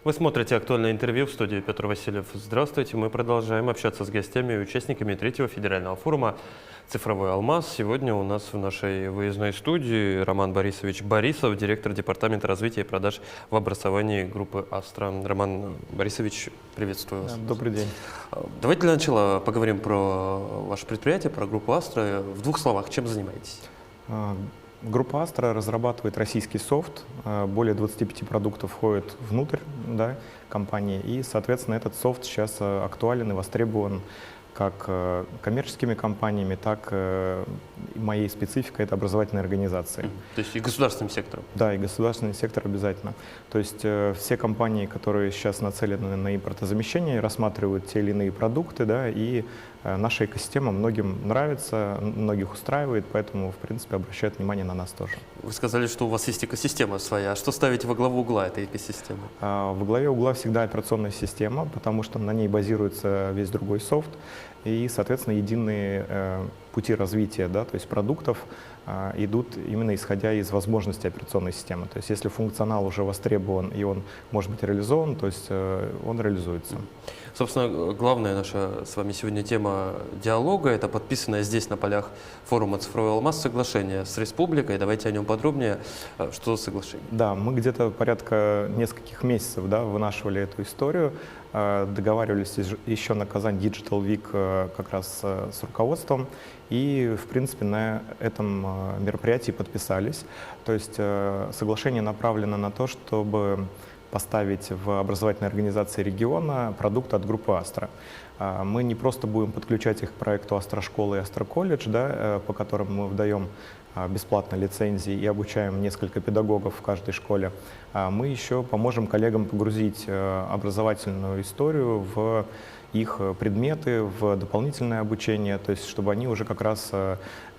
Вы смотрите «Актуальное интервью», в студии Петр Васильев. Здравствуйте. Мы продолжаем общаться с гостями и участниками третьего федерального форума «Цифровой алмаз». Сегодня у нас в нашей выездной студии Роман Борисович Борисов, директор департамента развития и продаж в образовании группы «Астра». Роман Борисович, приветствую вас. Добрый день. Давайте для начала поговорим про ваше предприятие, про группу «Астра». В двух словах, чем занимаетесь? Группа Астра разрабатывает российский софт, более 25 продуктов входит внутрь, да, компании, и, соответственно, этот софт сейчас актуален и востребован как коммерческими компаниями, так и моей спецификой — это образовательные организации. То есть и государственным сектором? Да, и государственный сектор обязательно. То есть все компании, которые сейчас нацелены на импортозамещение, рассматривают те или иные продукты, да, и наша экосистема многим нравится, многих устраивает, поэтому, в принципе, обращают внимание на нас тоже. Вы сказали, что у вас есть экосистема своя. А что ставите во главу угла этой экосистемы? Во главе угла всегда операционная система, потому что на ней базируется весь другой софт и, соответственно, единые пути развития, да, то есть продуктов идут именно исходя из возможностей операционной системы. То есть если функционал уже востребован и он может быть реализован, то есть он реализуется. Собственно, главная наша с вами сегодня тема диалога — это подписанное здесь на полях форума «Цифровой алмаз» соглашение с республикой. Давайте о нем подробнее. Что за соглашение? Да, мы где-то порядка нескольких месяцев, да, вынашивали эту историю, договаривались еще на Казань Digital Week как раз с руководством, и, в принципе, на этом мероприятии подписались. То есть соглашение направлено на то, чтобы поставить в образовательной организации региона продукты от группы Астра. Мы не просто будем подключать их к проекту Астра школы и Астра колледж, да, по которым мы выдаем бесплатно лицензии и обучаем несколько педагогов в каждой школе. Мы еще поможем коллегам погрузить образовательную историю в их предметы, в дополнительное обучение, то есть чтобы они уже как раз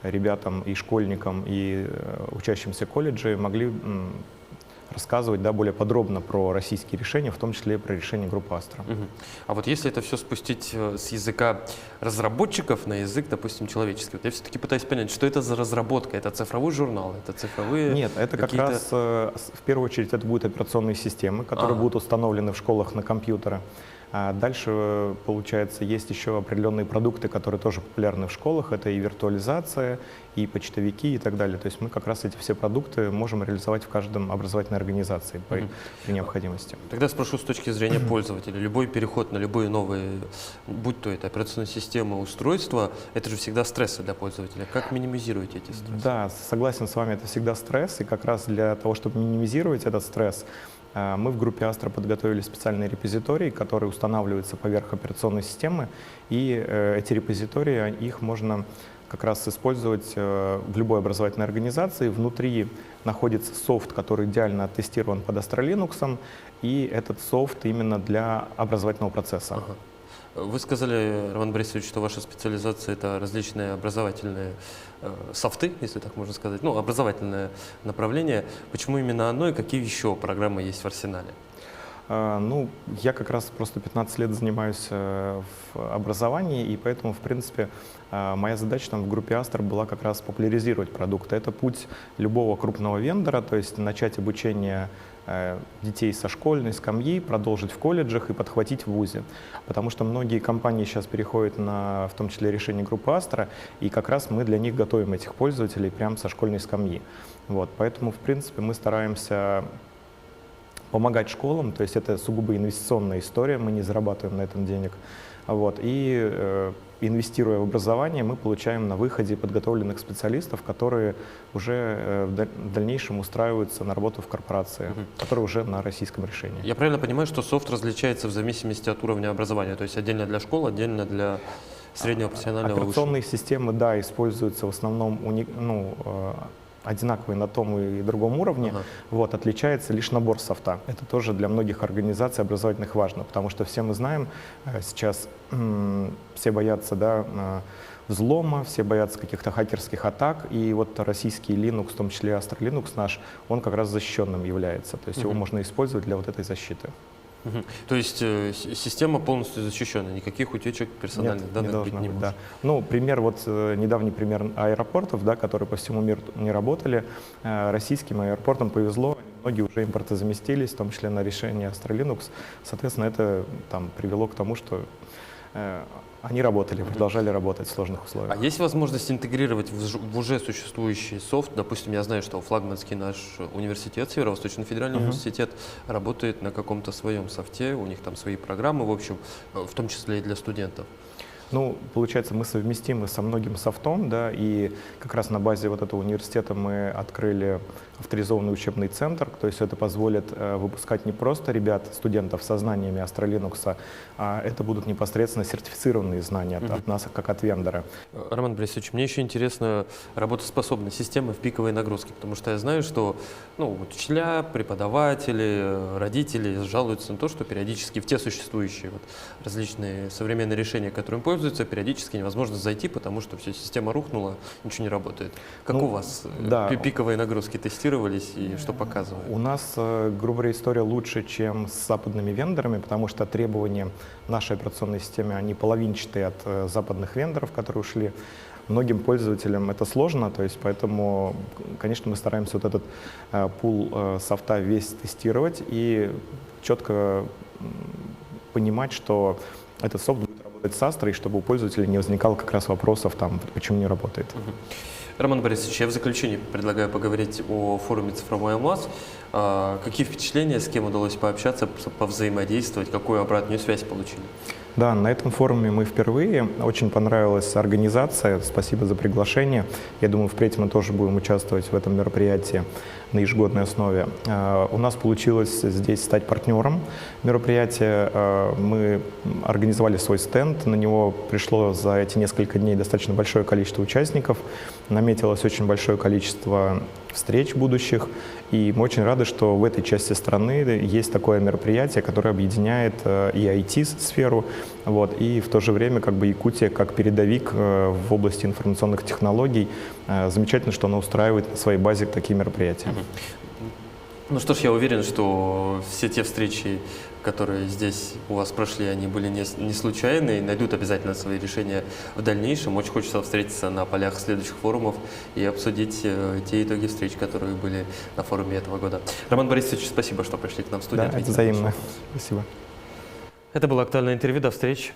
ребятам и школьникам, и учащимся колледжей могли рассказывать, да, более подробно про российские решения, в том числе и про решения группы Астра. А вот если это все спустить с языка разработчиков на язык, допустим, человеческий, вот я все-таки пытаюсь понять, что это за разработка? Это цифровой журнал, это цифровые... Нет, это как раз, в первую очередь, это будут операционные системы, которые будут установлены в школах на компьютеры. А дальше, получается, есть еще определенные продукты, которые тоже популярны в школах. Это и виртуализация, и почтовики, и так далее. То есть мы как раз эти все продукты можем реализовать в каждом образовательной организации при необходимости. Тогда спрошу с точки зрения пользователя. Любой переход на любые новые, будь то это операционная система, устройства, это же всегда стрессы для пользователя. Как минимизируете эти стрессы? Да, согласен с вами, это всегда стресс. И как раз для того, чтобы минимизировать этот стресс, мы в группе Астра подготовили специальные репозитории, которые устанавливаются поверх операционной системы, и эти репозитории, их можно как раз использовать в любой образовательной организации. Внутри находится софт, который идеально оттестирован под Astra Linux, и этот софт именно для образовательного процесса. Вы сказали, Роман Борисович, что ваша специализация — это различные образовательные софты, если так можно сказать, ну, образовательное направление. Почему именно оно и какие еще программы есть в арсенале? Ну, я как раз просто 15 лет занимаюсь в образовании, и поэтому, в принципе, моя задача там в группе Астра была как раз популяризировать продукты. Это путь любого крупного вендора, то есть начать обучение детей со школьной скамьи, продолжить в колледжах и подхватить в вузе. Потому что многие компании сейчас переходят на, в том числе, решение группы Астра, и как раз мы для них готовим этих пользователей прямо со школьной скамьи. Вот, поэтому, в принципе, мы стараемся помогать школам, то есть это сугубо инвестиционная история, мы не зарабатываем на этом денег. Вот, и инвестируя в образование, мы получаем на выходе подготовленных специалистов, которые уже в дальнейшем устраиваются на работу в корпорации, которые уже на российском решении. Я правильно понимаю, что софт различается в зависимости от уровня образования, то есть отдельно для школ, отдельно для среднего профессионального? Операционные системы, да, используются в основном одинаковые на том и другом уровне, вот, отличается лишь набор софта. Это тоже для многих организаций образовательных важно, потому что все мы знаем, сейчас все боятся, да, взлома, все боятся каких-то хакерских атак, и вот российский Linux, в том числе Astra Linux наш, он как раз защищенным является, то есть его можно использовать для вот этой защиты. То есть система полностью защищена, никаких утечек персональных Нет, данных не быть должно не быть, может. да. Ну, пример, вот недавний пример аэропортов, да, которые по всему миру не работали. Российским аэропортам повезло, многие уже импортозаместились, в том числе на решение Astra Linux. Соответственно, это там привело к тому, что они работали, продолжали работать в сложных А условиях. есть возможность интегрировать в уже существующий софт? Допустим, я знаю, что флагманский наш университет, Северо-Восточный федеральный университет, работает на каком-то своем софте, у них там свои программы, в общем, в том числе и для студентов. Ну, получается, мы совместимы со многим софтом, да, и как раз на базе вот этого университета мы открыли авторизованный учебный центр, то есть это позволит выпускать не просто ребят, студентов со знаниями Astra Linux, а это будут непосредственно сертифицированные знания от нас, как от вендора. Роман Борисович, мне еще интересна работоспособность системы в пиковой нагрузке, потому что я знаю, что учителя, преподаватели, родители жалуются на то, что периодически в те существующие различные современные решения, которыми пользуются, периодически невозможно зайти, потому что вся система рухнула, ничего не работает. Как у вас пиковые нагрузки тестировались и что показывают? У нас, грубо говоря, история лучше, чем с западными вендорами, потому что требования нашей операционной системы, они половинчатые от западных вендоров, которые ушли. Многим пользователям это сложно, то есть поэтому, конечно, мы стараемся вот этот пул софта весь тестировать и четко понимать, что этот софт будет работать с Astra, и чтобы у пользователя не возникало как раз вопросов, почему не работает. Роман Борисович, я в заключение предлагаю поговорить о форуме «Цифровой алмаз». Какие впечатления, с кем удалось пообщаться, повзаимодействовать, какую обратную связь получили? Да, на этом форуме мы впервые. Очень понравилась организация. Спасибо за приглашение. Я думаю, впредь мы тоже будем участвовать в этом мероприятии на ежегодной основе. У нас получилось здесь стать партнером мероприятия. Мы организовали свой стенд. На него пришло за эти несколько дней достаточно большое количество участников. Наметилось очень большое количество встреч будущих. И мы очень рады, что в этой части страны есть такое мероприятие, которое объединяет и IT-сферу, и в то же время Якутия как передовик в области информационных технологий. Замечательно, что она устраивает на своей базе такие мероприятия. Ну что ж, я уверен, что все те встречи, которые здесь у вас прошли, они были не случайны и найдут обязательно свои решения в дальнейшем. Очень хочется встретиться на полях следующих форумов и обсудить те итоги встреч, которые были на форуме этого года. Роман Борисович, спасибо, что пришли к нам в студию. Да, это взаимно. Спасибо. Это было актуальное интервью. До встречи.